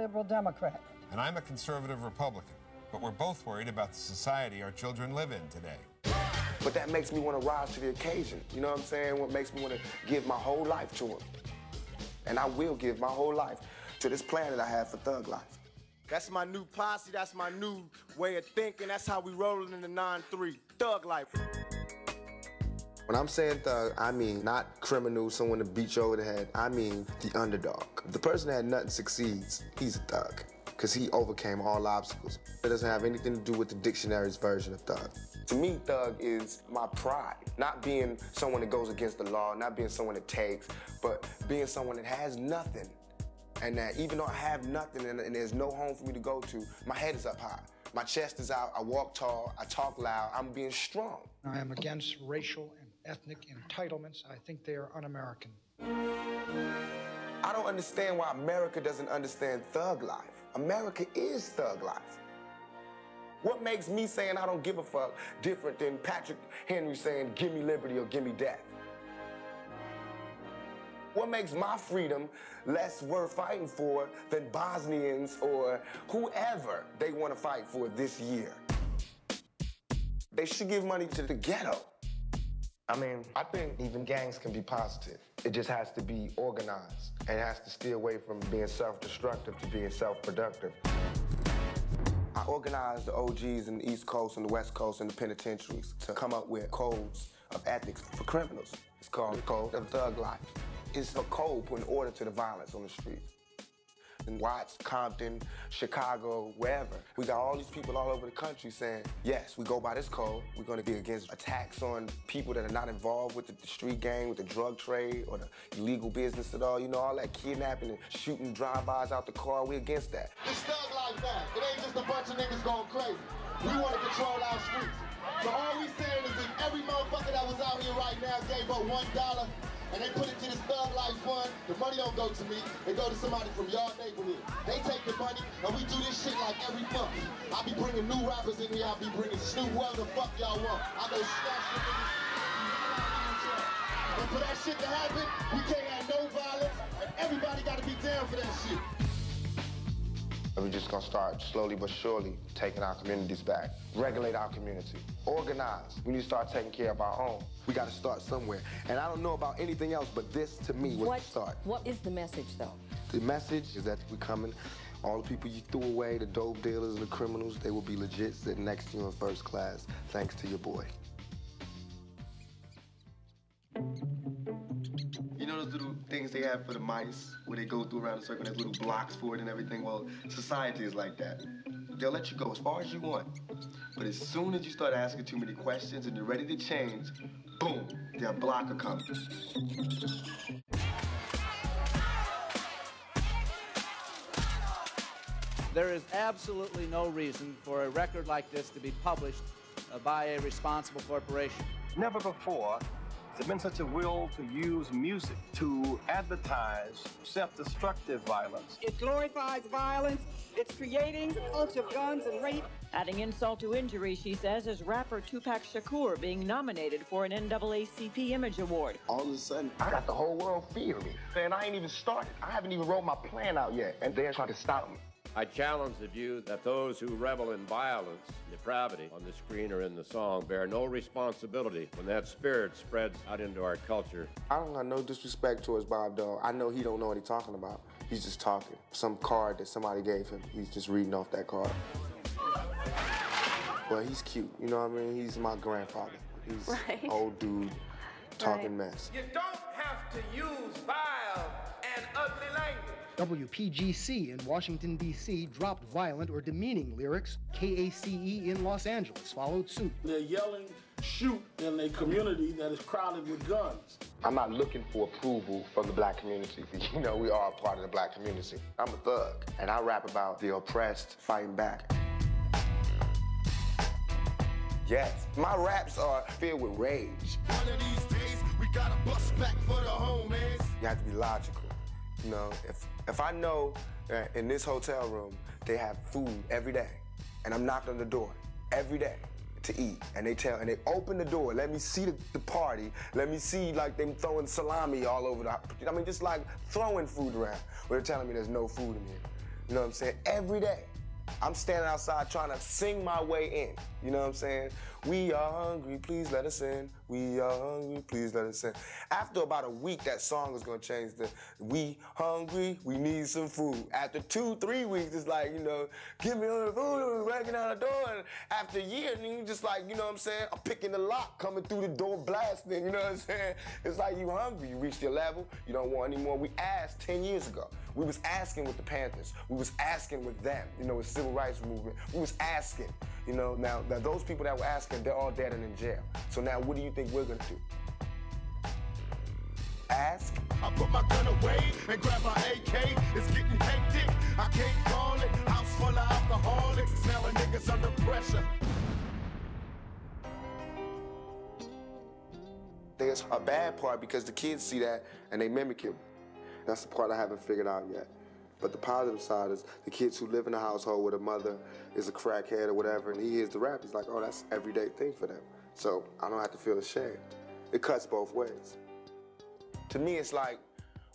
liberal Democrat. And I'm a conservative Republican. But we're both worried about the society our children live in today. But that makes me want to rise to the occasion. You know what I'm saying? What makes me want to give my whole life to him. And I will give my whole life to this plan that I have for Thug Life. That's my new posse, that's my new way of thinking. That's how we rolling in the 9-3, Thug Life. When I'm saying thug, I mean not criminal, someone to beat you over the head. I mean the underdog. If the person that had nothing succeeds, he's a thug, because he overcame all obstacles. It doesn't have anything to do with the dictionary's version of thug. To me, thug is my pride. Not being someone that goes against the law, not being someone that takes, but being someone that has nothing. And that even though I have nothing and there's no home for me to go to, my head is up high. My chest is out, I walk tall, I talk loud, I'm being strong. I am against racial and ethnic entitlements. I think they are un-American. I don't understand why America doesn't understand thug life. America is thug life. What makes me saying I don't give a fuck different than Patrick Henry saying, give me liberty or give me death? What makes my freedom less worth fighting for than Bosnians or whoever they want to fight for this year? They should give money to the ghetto. I mean, I think even gangs can be positive. It just has to be organized and it has to steer away from being self-destructive to being self-productive. I organized the OGs in the East Coast and the West Coast and the penitentiaries to come up with codes of ethics for criminals. It's called the Code of Thug Life. It's a code putting order to the violence on the streets. In Watts, Compton, Chicago, wherever. We got all these people all over the country saying, yes, we go by this code. We're going to be against attacks on people that are not involved with the street gang, with the drug trade, or the illegal business at all. You know, all that kidnapping and shooting drive-bys out the car, we against that. It's thug like that. It ain't just a bunch of niggas going crazy. We want to control our streets. So all we saying is if every motherfucker that was out here right now gave up $1, and they put it to this Thug Life Fund, the money don't go to me, it go to somebody from your neighborhood. They take the money, and we do this shit like every month. I be bringing new rappers in here, I be bringing Snoop, whatever the fuck y'all want. I go snatch the niggas. And for that shit to happen, we can't have no violence, and everybody gotta be down for that shit. We're just gonna start slowly but surely taking our communities back. Regulate our community. Organize. We need to start taking care of our own. We gotta start somewhere. And I don't know about anything else, but this to me was the start. What is the message though? The message is that we're coming. All the people you threw away, the dope dealers and the criminals, they will be legit sitting next to you in first class, thanks to your boy. You know those little things they have for the mice, where they go through around a circle, there's little blocks for it and everything? Well, society is like that. They'll let you go as far as you want. But as soon as you start asking too many questions and you're ready to change, boom, their block will come. There is absolutely no reason for a record like this to be published by a responsible corporation. Never before has there been such a will to use music to advertise self-destructive violence. It glorifies violence. It's creating the culture of guns and rape. Adding insult to injury, she says, is rapper Tupac Shakur being nominated for an NAACP Image Award. All of a sudden, I got the whole world fearing me. And I ain't even started. I haven't even wrote my plan out yet. And they're trying to stop me. I challenge the view that those who revel in violence, depravity on the screen or in the song bear no responsibility when that spirit spreads out into our culture. I don't got no disrespect towards Bob Dog. I know he don't know what he's talking about. He's just talking. Some card that somebody gave him, he's just reading off that card. But he's cute, you know what I mean? He's my grandfather. He's an old dude talking mess. You don't have to use vile and ugly language. WPGC in Washington, D.C. dropped violent or demeaning lyrics. KACE in Los Angeles followed suit. They're yelling, shoot in a community that is crowded with guns. I'm not looking for approval from the black community. You know, we are a part of the black community. I'm a thug, and I rap about the oppressed fighting back. Yes, my raps are filled with rage. One of these days, we gotta bust back for the homies. You have to be logical. You know, if I know that in this hotel room they have food every day, and I'm knocking on the door every day to eat, and they open the door, let me see the party, let me see like them throwing salami all over the, I mean, just like throwing food around. But they're telling me there's no food in here. You know what I'm saying? Every day. I'm standing outside trying to sing my way in. You know what I'm saying? We are hungry, please let us in. We are hungry, please let us in. After about a week, that song is gonna change to we hungry, we need some food. After 2-3 weeks, it's like, you know, give me all the food, I'm breaking out the door. And after a year, then you just like, you know what I'm saying? I'm picking the lock, coming through the door, blasting, you know what I'm saying? It's like you hungry, you reached your level, you don't want any more. We asked 10 years ago. We was asking with the Panthers. We was asking with them, you know, with civil rights movement. We was asking, you know, now those people that were asking, they're all dead and in jail. So now what do you think we're gonna do? Ask? I put my gun away and grab my AK. It's getting hectic. I can't call it. House full of alcoholics. Now a nigga's under pressure. There's a bad part because the kids see that and they mimic it. That's the part I haven't figured out yet. But the positive side is the kids who live in a household where the mother is a crackhead or whatever, and he hears the rap, he's like, oh, that's an everyday thing for them. So I don't have to feel ashamed. It cuts both ways. To me, it's like,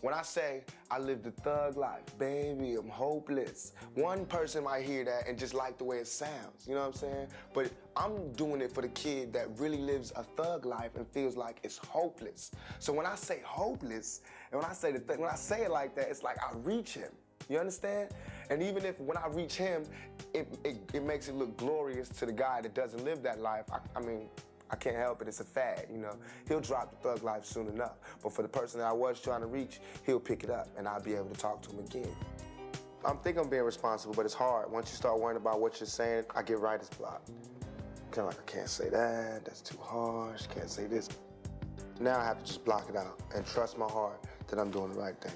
when I say I live the thug life, baby, I'm hopeless. One person might hear that and just like the way it sounds, you know what I'm saying? But I'm doing it for the kid that really lives a thug life and feels like it's hopeless. So when I say hopeless, and when I say when I say it like that, it's like I reach him. You understand? And even if when I reach him, it makes it look glorious to the guy that doesn't live that life, I mean, I can't help it, it's a fad, you know? He'll drop the thug life soon enough. But for the person that I was trying to reach, he'll pick it up and I'll be able to talk to him again. I think I'm being responsible, but it's hard. Once you start worrying about what you're saying, I get writer's block. Kind of like, I can't say that, that's too harsh, can't say this. Now I have to just block it out and trust my heart that I'm doing the right thing.